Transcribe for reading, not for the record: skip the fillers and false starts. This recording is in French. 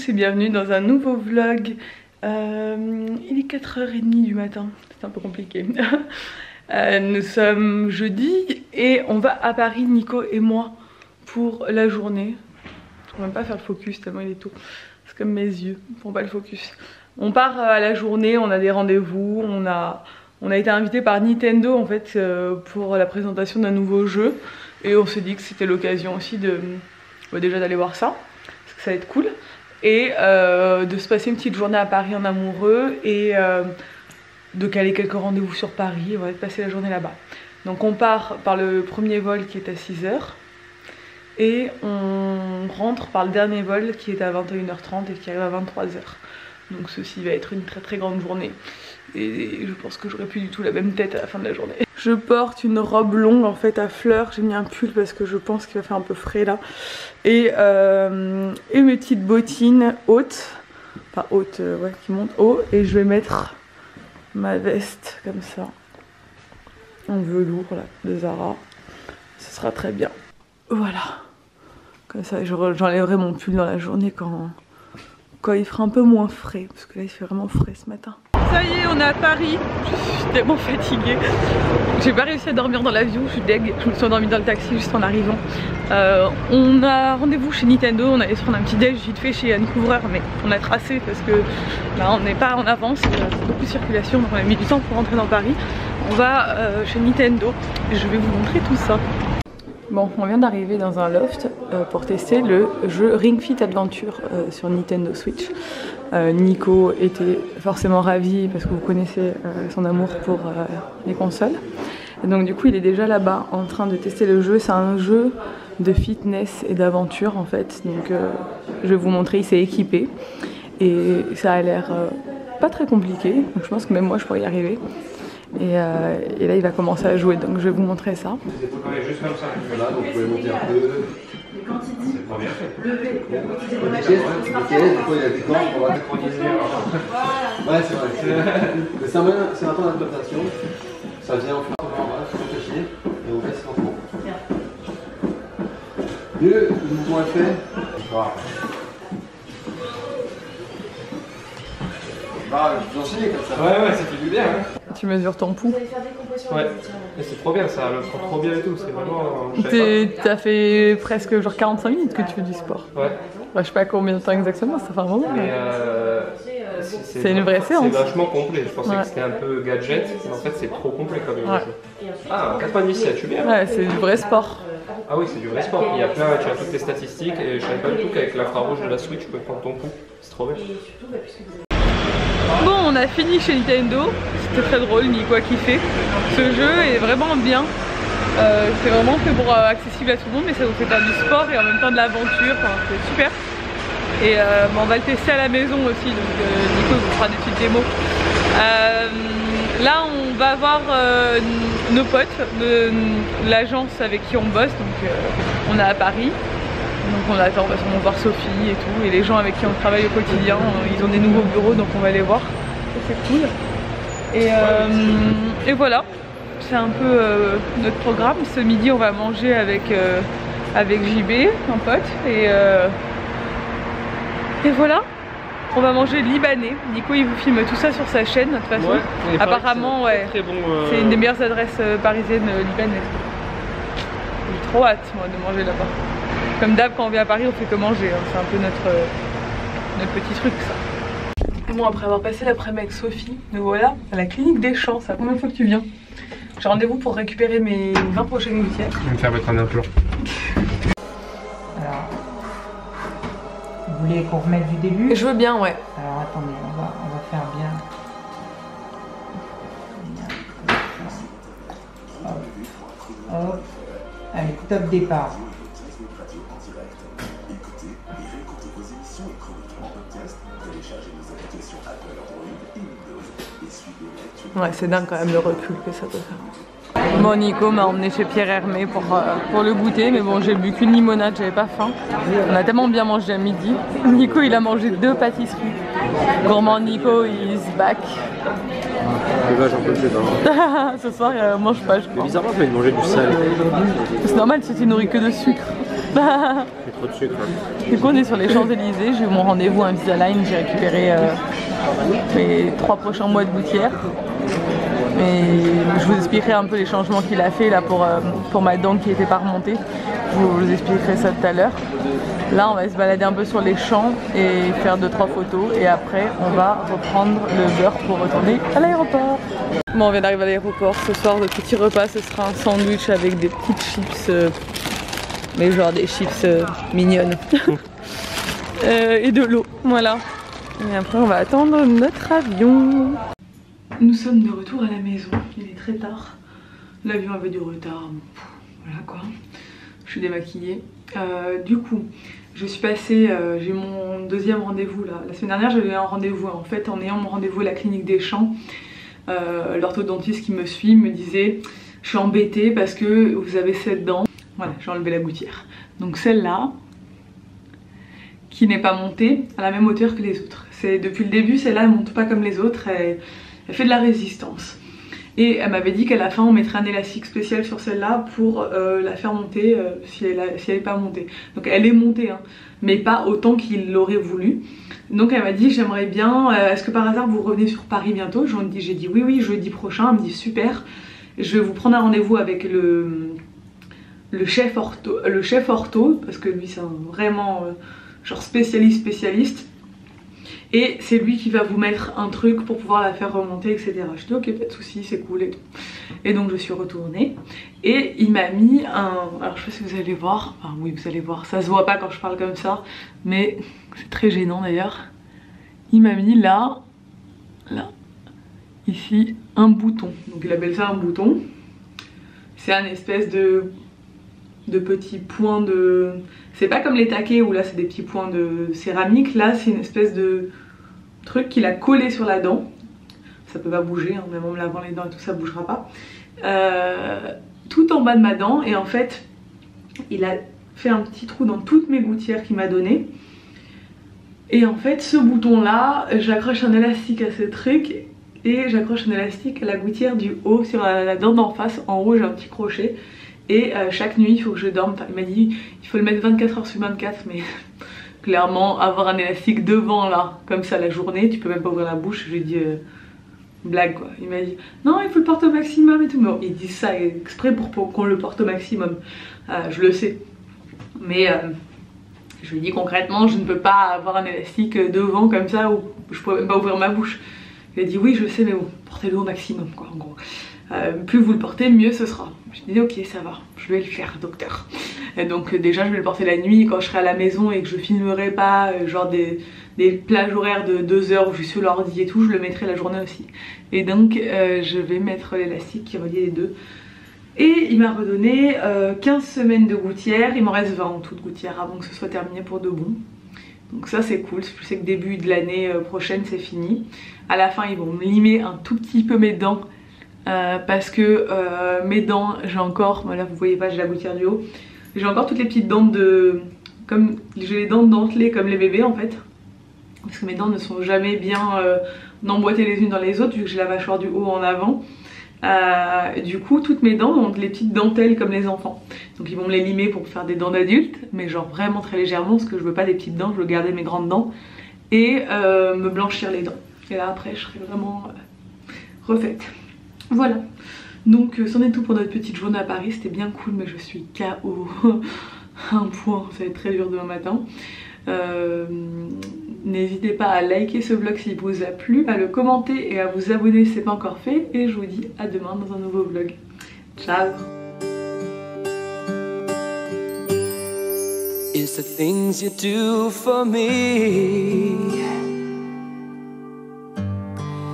tous et bienvenue dans un nouveau vlog. Il est 4h30 du matin, c'est un peu compliqué. Nous sommes jeudi et on va à Paris, Nico et moi, pour la journée. On va même pas faire le focus tellement il est tôt. C'est comme mes yeux, ils font pas le focus. On part à la journée, on a des rendez-vous, on a été invité par Nintendo en fait pour la présentation d'un nouveau jeu. Et on s'est dit que c'était l'occasion aussi de déjà d'aller voir ça, parce que ça va être cool. Et de se passer une petite journée à Paris en amoureux et de caler quelques rendez-vous sur Paris. On va passer la journée là-bas. Donc on part par le premier vol qui est à 6h. Et on rentre par le dernier vol qui est à 21h30 et qui arrive à 23h. Donc ceci va être une très très grande journée. Et je pense que j'aurai plus du tout la même tête à la fin de la journée. Je porte une robe longue en fait à fleurs. J'ai mis un pull parce que je pense qu'il va faire un peu frais là. Et mes petites bottines hautes. Enfin hautes, ouais, qui montent haut. Et je vais mettre ma veste comme ça. En velours là, de Zara. Ce sera très bien. Voilà. Comme ça j'enlèverai mon pull dans la journée quand il fera un peu moins frais. Parce que là il fait vraiment frais ce matin. Ça y est, on est à Paris. Je suis tellement fatiguée. J'ai pas réussi à dormir dans l'avion, je suis deg. Je me suis endormie dans le taxi juste en arrivant. On a rendez-vous chez Nintendo. On allait se prendre un petit déj vite fait chez Anne Couvreur, mais on a tracé parce que là on n'est pas en avance. Il y a beaucoup de circulation, donc on a mis du temps pour rentrer dans Paris. On va chez Nintendo et je vais vous montrer tout ça. Bon, on vient d'arriver dans un loft pour tester le jeu Ring Fit Adventure sur Nintendo Switch. Nico était forcément ravi parce que vous connaissez son amour pour les consoles. Et donc du coup il est déjà là-bas en train de tester le jeu. C'est un jeu de fitness et d'aventure en fait. Donc je vais vous montrer, il s'est équipé. Et ça a l'air pas très compliqué. Donc je pense que même moi je pourrais y arriver. Et là il va commencer à jouer, donc je vais vous montrer ça. Juste comme ça, voilà, donc vous pouvez monter un peu. C'est pas bien fait. Lever. Des fois il y a des cordes pour synchroniser. Ouais, c'est vrai. C'est un temps d'adaptation. Ça vient en fait en bas, tout réfléchir, et on laisse lentement. Mieux, le mouvement est fait. Voilà. Bah, vous enchaînez comme ça. Ouais, ça fait du bien. Hein. Tu mesures ton pouls. Ouais, c'est trop bien, ça le prend trop bien et tout, c'est vraiment... T'as fait presque genre 45 minutes que tu fais du sport. Ouais. Bah, je sais pas combien de temps exactement, ça fait un moment. Mais c'est une vraie séance. C'est vachement complet, je pensais que c'était un peu gadget, mais en fait c'est trop complet comme émission. Ah, 97, tu es bien. Ouais, c'est du vrai sport. Ah oui, c'est du vrai sport, il y a plein, tu as toutes tes statistiques et je savais pas du tout qu'avec l'infrarouge de la Switch tu peux prendre ton pouls, c'est trop bien. Bon, on a fini chez Nintendo, c'était très drôle, Nico a kiffé. Ce jeu est vraiment bien, c'est vraiment fait pour accessible à tout le monde, mais ça vous fait faire du sport et en même temps de l'aventure, enfin, c'est super. Et on va le tester à la maison aussi, donc Nico vous fera des petites démos. Là on va voir nos potes de l'agence avec qui on bosse, donc on est à Paris. Donc on attend, on va sûrement voir Sophie et tout, et les gens avec qui on travaille au quotidien, ils ont des nouveaux bureaux donc on va les voir, c'est cool. Et voilà, c'est un peu notre programme. Ce midi on va manger avec JB, un pote, et voilà, on va manger libanais. Nico il vous filme tout ça sur sa chaîne de toute façon. Ouais, apparemment ouais, c'est bon, une des meilleures adresses parisiennes libanaises. J'ai trop hâte moi de manger là-bas. Comme d'hab quand on vient à Paris on fait que manger, hein. C'est un peu notre petit truc ça. Bon, après avoir passé l'après-midi avec Sophie, nous voilà à la clinique des champs. C'est la première fois que tu viens. J'ai rendez-vous pour récupérer mes 20 prochaines gouttières. Je vais me faire mettre un implant. Alors, vous voulez qu'on remette du début? Je veux bien, ouais. Alors attendez, on va faire bien. Hop, hop. Allez, top départ. Ouais, c'est dingue quand même le recul que ça peut faire. Bon, Nico m'a emmené chez Pierre Hermé pour le goûter, mais bon, j'ai bu qu'une limonade, j'avais pas faim. On a tellement bien mangé à midi. Nico, il a mangé 2 pâtisseries. Gourmand Nico is back. J'en peux plus pas. Ce soir, il mange pas, je crois. Mais bizarrement, je vais manger du sal. C'est normal si tu nourris que de sucre. J'ai Trop de sucre. Du coup, on est sur les Champs-Élysées. J'ai eu mon rendez-vous à Invisalign. J'ai récupéré mes 3 prochains mois de gouttière. Et je vous expliquerai un peu les changements qu'il a fait là pour ma dent qui n'était pas remontée. Je vous expliquerai ça tout à l'heure. Là, on va se balader un peu sur les champs et faire 2-3 photos. Et après, on va reprendre le beurre pour retourner à l'aéroport. Bon, on vient d'arriver à l'aéroport. Ce soir, le petit repas, ce sera un sandwich avec des petites chips, mais genre des chips mignonnes. Et de l'eau, voilà. Et après, on va attendre notre avion. Nous sommes de retour à la maison. Il est très tard. L'avion avait du retard. Voilà quoi. Je suis démaquillée. Du coup, je suis passée, j'ai mon deuxième rendez-vous là. La semaine dernière, j'avais un rendez-vous. En fait, en ayant mon rendez-vous à la clinique des Champs, l'orthodontiste qui me suit me disait: je suis embêtée parce que vous avez cette dent. Voilà, j'ai enlevé la gouttière. Donc celle-là, qui n'est pas montée à la même hauteur que les autres. Depuis le début, celle-là, elle monte pas comme les autres. Elle fait de la résistance. Et elle m'avait dit qu'à la fin on mettrait un élastique spécial sur celle-là pour la faire monter si elle n'est pas montée. Donc elle est montée, hein, mais pas autant qu'il l'aurait voulu. Donc elle m'a dit: j'aimerais bien, est-ce que par hasard vous revenez sur Paris bientôt? J'ai dit oui, jeudi prochain. Elle me dit super, je vais vous prendre un rendez-vous avec le chef ortho, parce que lui c'est vraiment genre spécialiste. Et c'est lui qui va vous mettre un truc pour pouvoir la faire remonter, etc. Je dis ok, pas de soucis, c'est cool et tout. Et donc je suis retournée et il m'a mis un... Alors je sais pas si vous allez voir, enfin oui vous allez voir, ça se voit pas quand je parle comme ça, mais c'est très gênant d'ailleurs. Il m'a mis là, ici, un bouton. Donc il appelle ça un bouton. C'est un espèce de petits points de... C'est pas comme les taquets où là c'est des petits points de céramique. Là c'est une espèce de truc qu'il a collé sur la dent. Ça peut pas bouger, hein, même en me lavant les dents et tout ça bougera pas. Tout en bas de ma dent. Et en fait il a fait un petit trou dans toutes mes gouttières qu'il m'a donné. Et en fait ce bouton là, j'accroche un élastique à ce truc et j'accroche un élastique à la gouttière du haut sur la dent d'en face. En haut j'ai un petit crochet. Et chaque nuit il faut que je dorme, enfin, il m'a dit il faut le mettre 24 heures sur 24, mais clairement avoir un élastique devant là, comme ça la journée, tu peux même pas ouvrir la bouche. Je lui ai dit blague quoi. Il m'a dit non il faut le porter au maximum et tout, mais bon, ils disent ça exprès pour qu'on le porte au maximum, je le sais. Mais je lui ai dit concrètement je ne peux pas avoir un élastique devant comme ça où je pourrais même pas ouvrir ma bouche. Il a dit oui je sais mais bon, portez-le au maximum quoi en gros. Plus vous le portez, mieux ce sera. Je me dis ok ça va, je vais le faire docteur. Et donc déjà je vais le porter la nuit quand je serai à la maison et que je filmerai pas genre des plages horaires de 2 heures où je suis sur l'ordi et tout, je le mettrai la journée aussi. Et donc je vais mettre l'élastique qui relie les deux. Et il m'a redonné 15 semaines de gouttière, il m'en reste 20 en tout de gouttière avant que ce soit terminé pour de bon. Donc ça c'est cool, je sais que début de l'année prochaine c'est fini. À la fin ils vont me limer un tout petit peu mes dents. Parce que mes dents, j'ai encore, voilà vous voyez pas, j'ai la gouttière du haut, j'ai encore toutes les petites dents de... comme j'ai les dents dentelées comme les bébés en fait. Parce que mes dents ne sont jamais bien emboîtées les unes dans les autres vu que j'ai la mâchoire du haut en avant. Du coup toutes mes dents ont les petites dentelles comme les enfants. Donc ils vont me les limer pour faire des dents d'adultes, mais genre vraiment très légèrement parce que je veux pas des petites dents, je veux garder mes grandes dents. Et me blanchir les dents. Et là après je serai vraiment refaite. Voilà, donc c'en est tout pour notre petite journée à Paris, c'était bien cool mais je suis KO. Un point, ça va être très dur demain matin. N'hésitez pas à liker ce vlog s'il vous a plu, à le commenter et à vous abonner si ce n'est pas encore fait. Et je vous dis à demain dans un nouveau vlog. Ciao. It's the things you do for me.